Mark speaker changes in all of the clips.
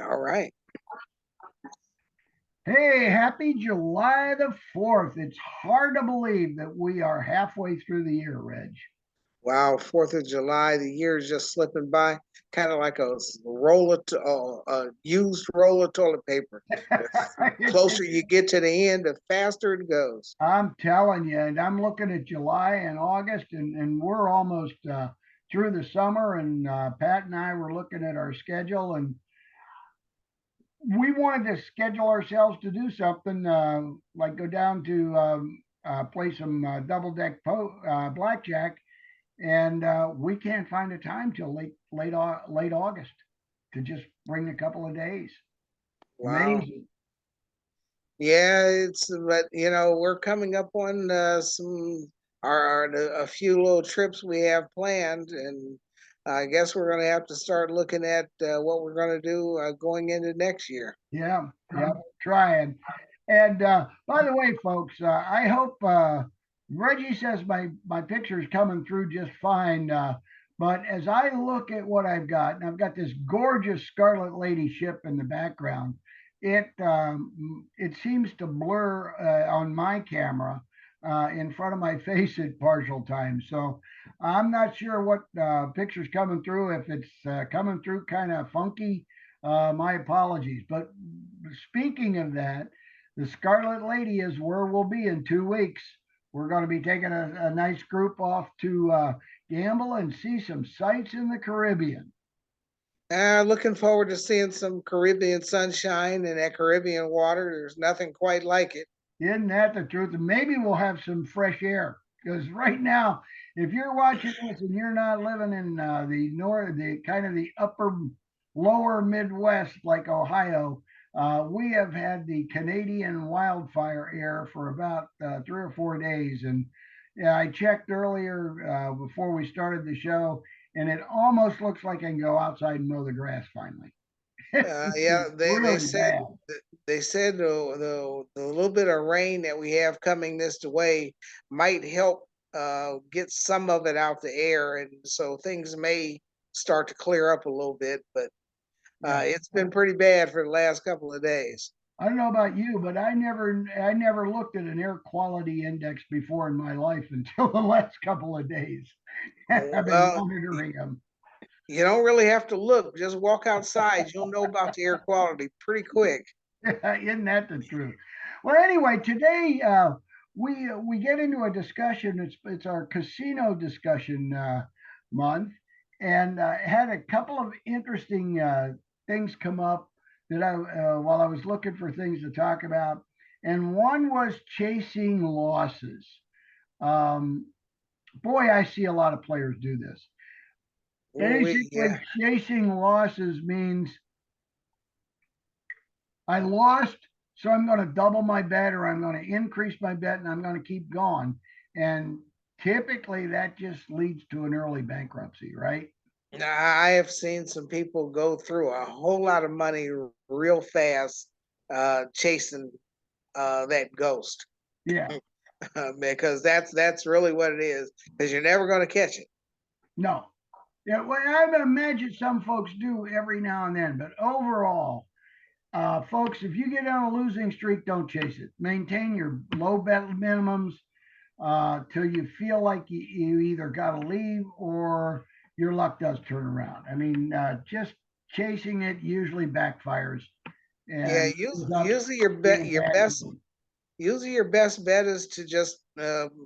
Speaker 1: All right.
Speaker 2: Hey, happy July the 4th. It's hard to believe that we are halfway through the year, Reg.
Speaker 1: Wow, 4th of July, the year is just slipping by, kind of like a roll of, a used roll of toilet paper. The closer you get to the end, the faster it goes.
Speaker 2: I'm telling you, and I'm looking at July and August, and we're almost through the summer. And Pat and I were looking at our schedule, and we wanted to schedule ourselves to do something like go down to play some double deck blackjack, and we can't find a time till late August to just bring a couple of days.
Speaker 1: Wow.
Speaker 2: Amazing.
Speaker 1: Yeah, but we're coming up on some a few little trips we have planned, and I guess we're going to have to start looking at what we're going to do going into next year.
Speaker 2: Yeah, yeah, trying. And by the way, folks, I hope Reggie says my picture is coming through just fine. But as I look at what I've got, and I've got this gorgeous Scarlet Lady ship in the background, it seems to blur on my camera in front of my face at partial time. So I'm not sure what picture's coming through. If it's coming through kind of funky, my apologies. But speaking of that, the Scarlet Lady is where we'll be in 2 weeks. We're going to be taking a nice group off to gamble and see some sights in the Caribbean.
Speaker 1: Looking forward to seeing some Caribbean sunshine and that Caribbean water. There's nothing quite like it.
Speaker 2: Isn't that the truth? And maybe we'll have some fresh air because right now, if you're watching this and you're not living in the north, the kind of the upper, lower Midwest like Ohio, we have had the Canadian wildfire air for about 3 or 4 days. And yeah, I checked earlier before we started the show, and it almost looks like I can go outside and mow the grass finally.
Speaker 1: Yeah,
Speaker 2: It's
Speaker 1: they
Speaker 2: really
Speaker 1: said
Speaker 2: bad.
Speaker 1: the little bit of rain that we have coming this way might help get some of it out the air, and so things may start to clear up a little bit. But
Speaker 2: Yeah.
Speaker 1: it's been pretty bad for the last couple of days.
Speaker 2: I don't know about you, but I never looked at an air quality index before in my life until the last couple of days. I've been
Speaker 1: Well,
Speaker 2: monitoring them.
Speaker 1: you don't really have to look; just walk outside. You'll know about the air quality pretty quick.
Speaker 2: Isn't that the truth? Well, anyway, today we get into a discussion. It's our casino discussion month, and had a couple of interesting things come up that I while I was looking for things to talk about, and one was chasing losses. Um, Boy, I see a lot of players do this.
Speaker 1: Ooh,
Speaker 2: Basically,
Speaker 1: yeah.
Speaker 2: chasing losses means I lost, so I'm going to double my bet or I'm going to increase my bet and I'm going to keep going. And typically that just leads to an early bankruptcy, right?
Speaker 1: I have seen some people go through a whole lot of money real fast, chasing that ghost,
Speaker 2: Yeah.
Speaker 1: because that's really what it is. Because you're never going to catch it.
Speaker 2: No. Yeah, well, I imagine some folks do every now and then, but overall, folks, if you get on a losing streak, don't chase it. Maintain your low bet minimums till you feel like you either got to leave or your luck does turn around. I mean, just chasing it usually backfires
Speaker 1: Yeah,
Speaker 2: and ends up
Speaker 1: usually your
Speaker 2: being
Speaker 1: bet
Speaker 2: a
Speaker 1: your
Speaker 2: bad
Speaker 1: best
Speaker 2: move.
Speaker 1: usually your best bet is to just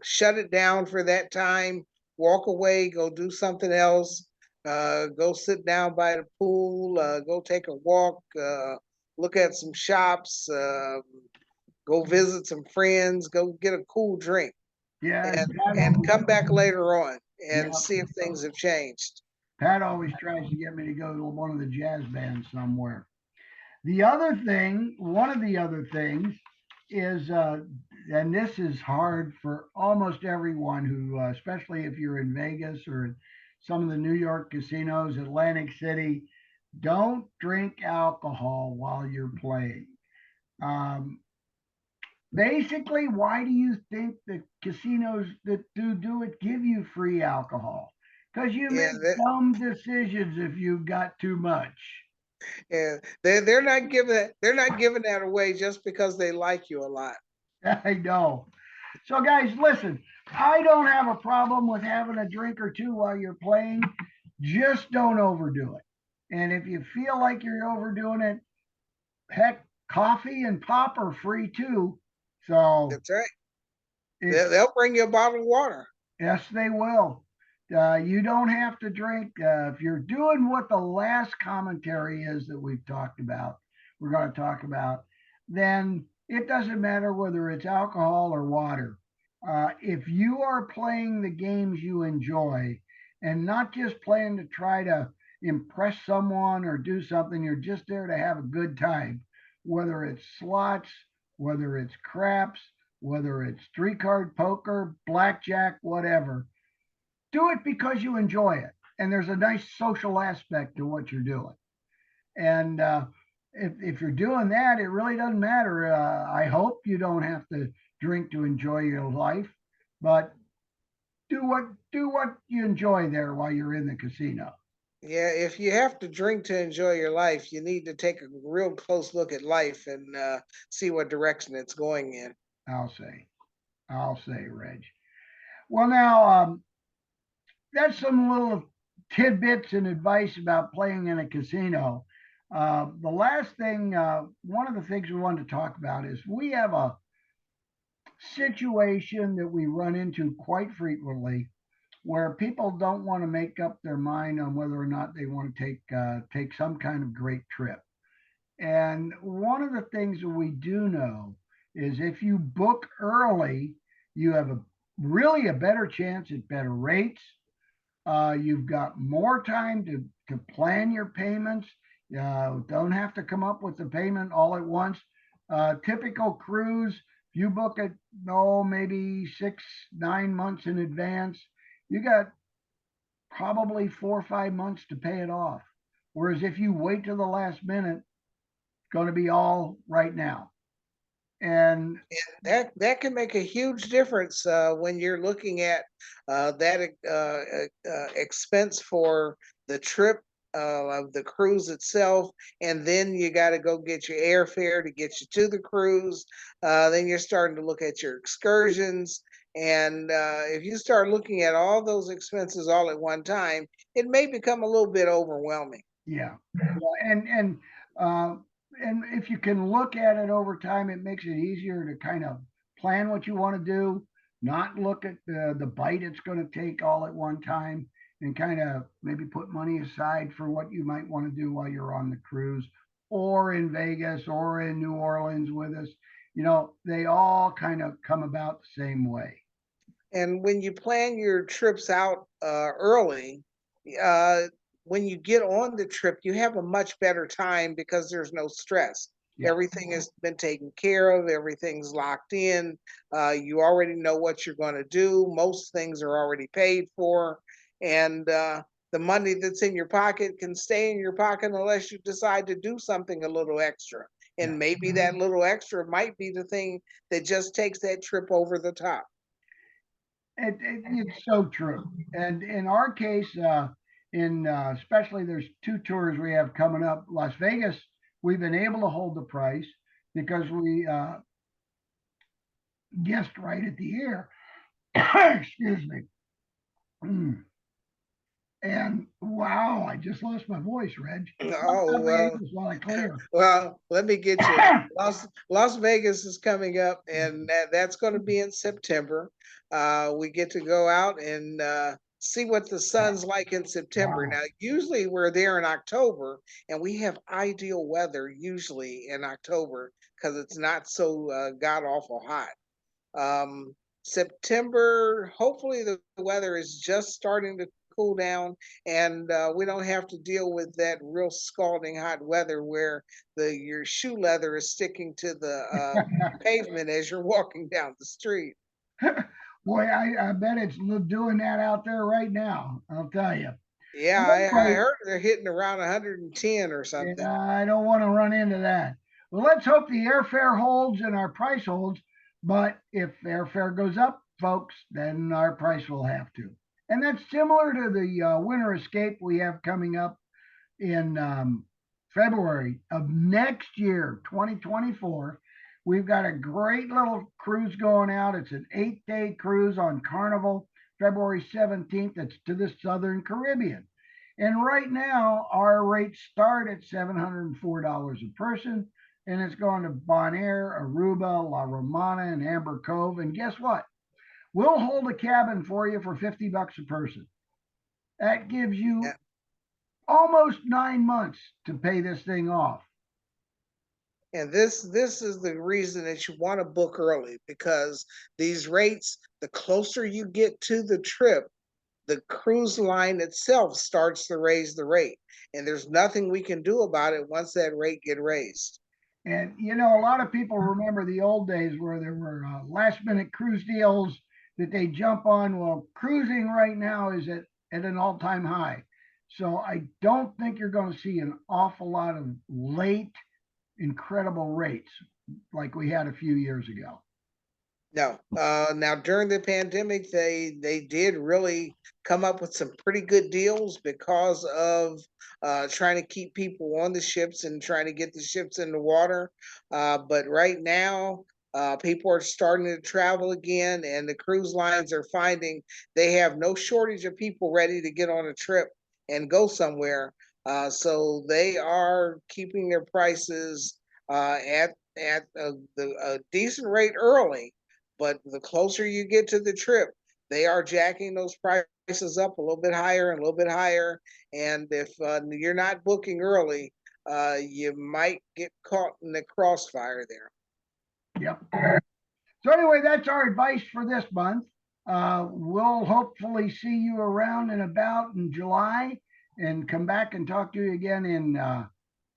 Speaker 1: shut it down for that time, walk away, go do something else, go sit down by the pool, go take a walk, look at some shops, go visit some friends, go get a cool drink,
Speaker 2: Yeah,
Speaker 1: and
Speaker 2: Pat always,
Speaker 1: come back later on and
Speaker 2: yeah,
Speaker 1: see if things have changed.
Speaker 2: Pat always tries to get me to go to one of the jazz bands somewhere. The other thing, one of the other things is, and this is hard for almost everyone who, especially if you're in Vegas or some of the New York casinos, Atlantic City, don't drink alcohol while you're playing. Um, Basically, why do you think the casinos that do it give you free alcohol? Because you
Speaker 1: Yeah,
Speaker 2: make dumb decisions if you've got too much.
Speaker 1: And they're not giving that away just because they like you a lot.
Speaker 2: I know. So, guys, listen, I don't have a problem with having a drink or two while you're playing. Just don't overdo it. And if you feel like you're overdoing it, heck, coffee and pop are free too. So,
Speaker 1: That's right.
Speaker 2: it's
Speaker 1: They'll bring you a bottle of water.
Speaker 2: yes, they will. You don't have to drink. If you're doing what the last commentary is that we've talked about, we're going to talk about, then it doesn't matter whether it's alcohol or water. If you are playing the games you enjoy and not just playing to try to impress someone or do something, you're just there to have a good time, whether it's slots, whether it's craps, whether it's three card poker, blackjack, whatever, do it because you enjoy it. And there's a nice social aspect to what you're doing. And if you're doing that, it really doesn't matter. I hope you don't have to drink to enjoy your life, but do what you enjoy there while you're in the casino.
Speaker 1: Yeah, if you have to drink to enjoy your life, you need to take a real close look at life and see what direction it's going in.
Speaker 2: I'll say, I'll say, Reg. Well, now that's some little tidbits and advice about playing in a casino. The last thing, one of the things we wanted to talk about is we have a situation that we run into quite frequently where people don't want to make up their mind on whether or not they want to take some kind of great trip. And one of the things that we do know is if you book early, you have a really a better chance at better rates. You've got more time to plan your payments. Don't have to come up with the payment all at once. Typical cruise, if you book it, no, maybe 6, 9 months in advance, you got probably 4 or 5 months to pay it off. Whereas if you wait till the last minute, it's going to be all right now. And
Speaker 1: That can make a huge difference when you're looking at that expense for the trip of the cruise itself, and then you got to go get your airfare to get you to the cruise. Then you're starting to look at your excursions, and if you start looking at all those expenses all at one time, it may become a little bit overwhelming.
Speaker 2: yeah, uh, and if you can look at it over time, it makes it easier to kind of plan what you want to do, not look at the bite it's going to take all at one time, and kind of maybe put money aside for what you might want to do while you're on the cruise or in Vegas or in New Orleans with us. You know, they all kind of come about the same way.
Speaker 1: And when you plan your trips out early, uh, when you get on the trip, you have a much better time because there's no stress.
Speaker 2: Yeah.
Speaker 1: Everything has been taken care of, everything's locked in. You already know what you're going to do. Most things are already paid for. And the money that's in your pocket can stay in your pocket unless you decide to do something a little extra.
Speaker 2: Yeah.
Speaker 1: And maybe that little extra might be the thing that just takes that trip over the top.
Speaker 2: It's so true. And in our case, in especially there's two tours we have coming up. Las Vegas, we've been able to hold the price because we guessed right at the air. Excuse me. Mm. And wow, I just lost my voice, Reg.
Speaker 1: Oh, well,
Speaker 2: While I clear.
Speaker 1: well, let me get you. Las Vegas is coming up, and that's going to be in September. We get to go out and see what the sun's like in September.
Speaker 2: Wow.
Speaker 1: Now, usually we're there in October, and we have ideal weather usually in October because it's not so god awful hot. September, hopefully the weather is just starting to cool down and we don't have to deal with that real scalding hot weather where your shoe leather is sticking to the pavement as you're walking down the street.
Speaker 2: Boy, I bet it's doing that out there right now. I'll tell you.
Speaker 1: Yeah, I
Speaker 2: Anyway,
Speaker 1: heard they're hitting around 110 or something.
Speaker 2: yeah, I don't want to run into that. Well, let's hope the airfare holds and our price holds. But if airfare goes up, folks, then our price will have to. And that's similar to the winter escape we have coming up in February of next year, 2024, we've got a great little cruise going out. It's an 8-day cruise on Carnival, February 17th. It's to the Southern Caribbean. And right now, our rates start at $704 a person, and it's going to Bonaire, Aruba, La Romana, and Amber Cove. And guess what? We'll hold a cabin for you for $50 a person. That gives you
Speaker 1: Yeah.
Speaker 2: almost 9 months to pay this thing off.
Speaker 1: And this is the reason that you want to book early, because these rates, the closer you get to the trip, the cruise line itself starts to raise the rate. And there's nothing we can do about it once that rate get raised.
Speaker 2: And you know, a lot of people remember the old days where there were last minute cruise deals that they jump on. Well, cruising right now is at an all time high. So I don't think you're going to see an awful lot of late, incredible rates like we had a few years ago.
Speaker 1: No. Now during the pandemic, they did really come up with some pretty good deals because of trying to keep people on the ships and trying to get the ships in the water. But right now, people are starting to travel again, and the cruise lines are finding they have no shortage of people ready to get on a trip and go somewhere. So they are keeping their prices at a decent rate early, but the closer you get to the trip, they are jacking those prices up a little bit higher and a little bit higher. And if you're not booking early, you might get caught in the crossfire there.
Speaker 2: Yep. So anyway, that's our advice for this month. We'll hopefully see you around and about in July, and come back and talk to you again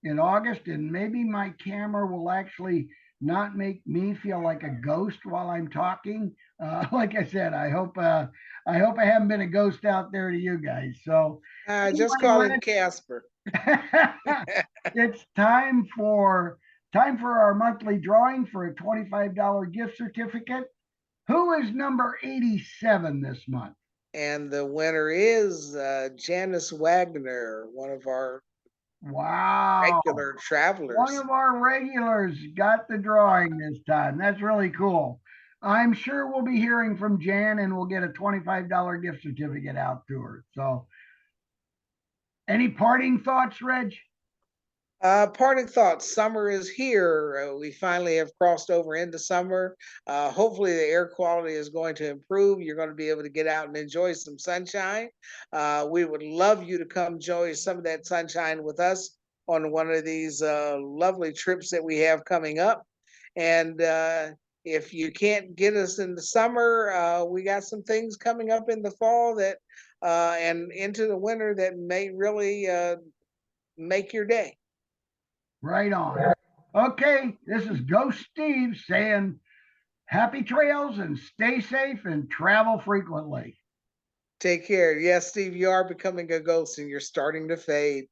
Speaker 2: in August. And maybe my camera will actually not make me feel like a ghost while I'm talking. Like I said, I hope I haven't been a ghost out there to you guys. So
Speaker 1: Just
Speaker 2: anyway,
Speaker 1: call him Casper.
Speaker 2: it's time for our monthly drawing for a $25 gift certificate. Who is number 87 this month?
Speaker 1: And the winner is Janice Wagner, one of our
Speaker 2: Wow.
Speaker 1: regular
Speaker 2: One
Speaker 1: travelers.
Speaker 2: of our regulars got the drawing this time. That's really cool. I'm sure we'll be hearing from Jan and we'll get a $25 gift certificate out to her. So, any parting thoughts, Reg?
Speaker 1: Parting thoughts. Summer is here. We finally have crossed over into summer. Hopefully, the air quality is going to improve. You're going to be able to get out and enjoy some sunshine. We would love you to come enjoy some of that sunshine with us on one of these lovely trips that we have coming up. And if you can't get us in the summer, we got some things coming up in the fall that and into the winter that may really make your day.
Speaker 2: Right on. Okay, this is Ghost Steve saying happy trails and stay safe and travel frequently.
Speaker 1: Take care. Yes, Steve, you are becoming a ghost and you're starting to fade.